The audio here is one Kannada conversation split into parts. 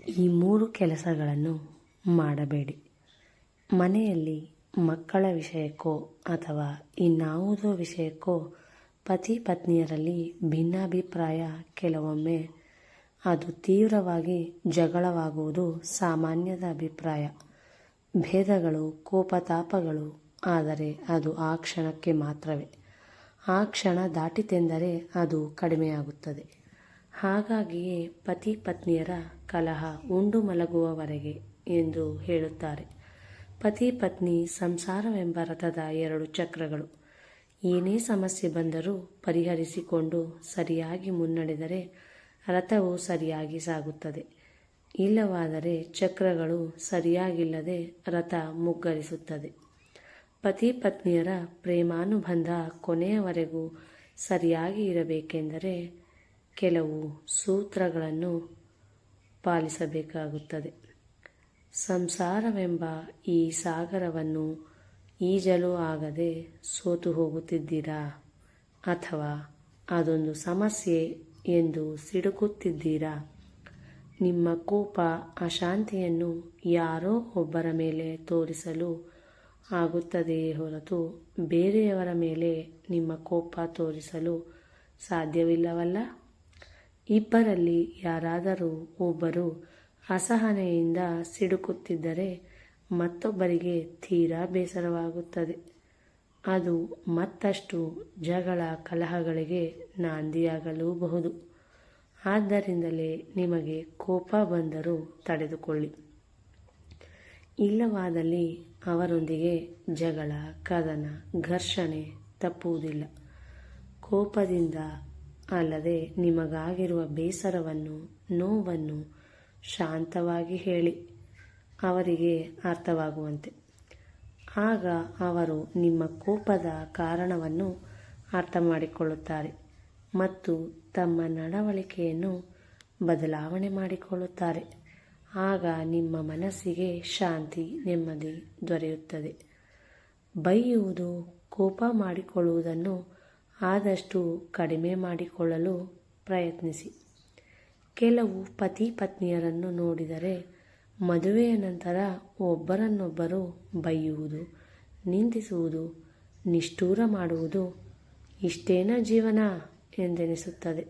ಈ 3 ಕೆಲಸಗಳನ್ನು ಮಾಡಬೇಡಿ. ಮನೆಯಲ್ಲಿ ಮಕ್ಕಳ ವಿಷಯಕ್ಕೋ ಅಥವಾ ಇನ್ನಾವುದೋ ವಿಷಯಕ್ಕೋ ಪತಿ ಪತ್ನಿಯರಲ್ಲಿ ಭಿನ್ನಾಭಿಪ್ರಾಯ, ಕೆಲವೊಮ್ಮೆ ಅದು ತೀವ್ರವಾಗಿ ಜಗಳವಾಗುವುದು ಸಾಮಾನ್ಯದ ಅಭಿಪ್ರಾಯ. ಭೇದಗಳು, ಕೋಪತಾಪಗಳು, ಆದರೆ ಅದು ಆ ಕ್ಷಣಕ್ಕೆ ಮಾತ್ರವೇ. ಆ ಕ್ಷಣ ದಾಟಿತೆಂದರೆ ಅದು ಕಡಿಮೆಯಾಗುತ್ತದೆ. ಹಾಗಾಗಿಯೇ ಪತಿ ಪತ್ನಿಯರ ಕಲಹ ಉಂಡು ಮಲಗುವವರೆಗೆ ಎಂದು ಹೇಳುತ್ತಾರೆ. ಪತಿ ಪತ್ನಿ ಸಂಸಾರವೆಂಬ ರಥದ 2 ಚಕ್ರಗಳು. ಏನೇ ಸಮಸ್ಯೆ ಬಂದರೂ ಪರಿಹರಿಸಿಕೊಂಡು ಸರಿಯಾಗಿ ಮುನ್ನಡೆದರೆ ರಥವು ಸರಿಯಾಗಿ ಸಾಗುತ್ತದೆ. ಇಲ್ಲವಾದರೆ ಚಕ್ರಗಳು ಸರಿಯಾಗಿಲ್ಲದೆ ರಥ ಮುಗ್ಗರಿಸುತ್ತದೆ. ಪತಿ ಪತ್ನಿಯರ ಪ್ರೇಮಾನುಬಂಧ ಕೊನೆಯವರೆಗೂ ಸರಿಯಾಗಿ ಇರಬೇಕೆಂದರೆ ಕೆಲವು ಸೂತ್ರಗಳನ್ನು ಪಾಲಿಸಬೇಕಾಗುತ್ತದೆ. ಸಂಸಾರವೆಂಬ ಈ ಸಾಗರವನ್ನು ಈಜಲು ಆಗದೆ ಸೋತು ಹೋಗುತ್ತಿದ್ದೀರಾ? ಅಥವಾ ಅದೊಂದು ಸಮಸ್ಯೆ ಎಂದು ಸಿಡುಕುತ್ತಿದ್ದೀರಾ? ನಿಮ್ಮ ಕೋಪ, ಅಶಾಂತಿಯನ್ನು ಯಾರೋ ಒಬ್ಬರ ಮೇಲೆ ತೋರಿಸಲು ಆಗುತ್ತದೆಯೇ ಹೊರತು ಬೇರೆಯವರ ಮೇಲೆ ನಿಮ್ಮ ಕೋಪ ತೋರಿಸಲು ಸಾಧ್ಯವಿಲ್ಲವಲ್ಲ? ಇಬ್ಬರಲ್ಲಿ ಯಾರಾದರೂ ಒಬ್ಬರು ಅಸಹನೆಯಿಂದ ಸಿಡುಕುತ್ತಿದ್ದರೆ ಮತ್ತೊಬ್ಬರಿಗೆ ತೀರಾ ಬೇಸರವಾಗುತ್ತದೆ. ಅದು ಮತ್ತಷ್ಟು ಜಗಳ, ಕಲಹಗಳಿಗೆ ನಾಂದಿಯಾಗಲೂಬಹುದು. ಆದ್ದರಿಂದಲೇ ನಿಮಗೆ ಕೋಪ ಬಂದರೂ ತಡೆದುಕೊಳ್ಳಿ. ಇಲ್ಲವಾದಲ್ಲಿ ಅವರೊಂದಿಗೆ ಜಗಳ, ಕದನ, ಘರ್ಷಣೆ ತಪ್ಪುವುದಿಲ್ಲ. ಕೋಪದಿಂದ ಅಲ್ಲದೆ ನಿಮಗಾಗಿರುವ ಬೇಸರವನ್ನು, ನೋವನ್ನು ಶಾಂತವಾಗಿ ಹೇಳಿ, ಅವರಿಗೆ ಅರ್ಥವಾಗುವಂತೆ. ಆಗ ಅವರು ನಿಮ್ಮ ಕೋಪದ ಕಾರಣವನ್ನು ಅರ್ಥ ಮಾಡಿಕೊಳ್ಳುತ್ತಾರೆ ಮತ್ತು ತಮ್ಮ ನಡವಳಿಕೆಯನ್ನು ಬದಲಾವಣೆ ಮಾಡಿಕೊಳ್ಳುತ್ತಾರೆ. ಆಗ ನಿಮ್ಮ ಮನಸ್ಸಿಗೆ ಶಾಂತಿ, ನೆಮ್ಮದಿ ದೊರೆಯುತ್ತದೆ. ಬೈಯುವುದು, ಕೋಪ ಮಾಡಿಕೊಳ್ಳುವುದನ್ನು ಆದಷ್ಟು ಕಡಿಮೆ ಮಾಡಿಕೊಳ್ಳಲು ಪ್ರಯತ್ನಿಸಿ. ಕೆಲವು ಪತಿ ಪತ್ನಿಯರನ್ನು ನೋಡಿದರೆ ಮದುವೆಯ ನಂತರ ಒಬ್ಬರನ್ನೊಬ್ಬರು ಬೈಯುವುದು, ನಿಂದಿಸುವುದು, ನಿಷ್ಠೂರ ಮಾಡುವುದು ಇಷ್ಟೇನ ಜೀವನ ಎಂದೆನಿಸುತ್ತದೆ.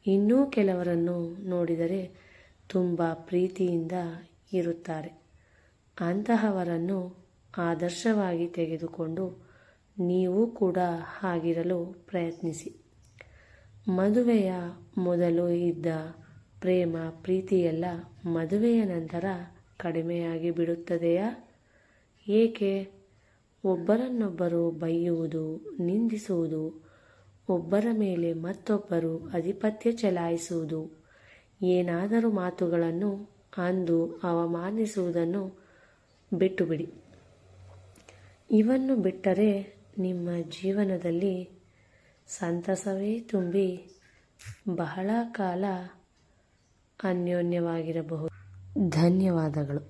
ಇನ್ನೂ ಕೆಲವರನ್ನು ನೋಡಿದರೆ ತುಂಬ ಪ್ರೀತಿಯಿಂದ ಇರುತ್ತಾರೆ. ಅಂತಹವರನ್ನು ಆದರ್ಶವಾಗಿ ತೆಗೆದುಕೊಂಡು ನೀವು ಕೂಡ ಹಾಗಿರಲು ಪ್ರಯತ್ನಿಸಿ. ಮದುವೆಯ ಮೊದಲು ಇದ್ದ ಪ್ರೇಮ, ಪ್ರೀತಿಯೆಲ್ಲ ಮದುವೆಯ ನಂತರ ಕಡಿಮೆಯಾಗಿ ಬಿಡುತ್ತದೆಯಾ? ಏಕೆ? ಒಬ್ಬರನ್ನೊಬ್ಬರು ಬೈಯುವುದು, ನಿಂದಿಸುವುದು, ಒಬ್ಬರ ಮೇಲೆ ಮತ್ತೊಬ್ಬರು ಆಧಿಪತ್ಯ ಚಲಾಯಿಸುವುದು, ಏನಾದರೂ ಮಾತುಗಳನ್ನು ಅಂದು ಅವಮಾನಿಸುವುದನ್ನು ಬಿಟ್ಟುಬಿಡಿ. ಇವನ್ನು ಬಿಟ್ಟರೆ ನಿಮ್ಮ ಜೀವನದಲ್ಲಿ ಸಂತಸವೇ ತುಂಬಿ ಬಹಳ ಕಾಲ ಅನ್ಯೋನ್ಯವಾಗಿರಬಹುದು. ಧನ್ಯವಾದಗಳು.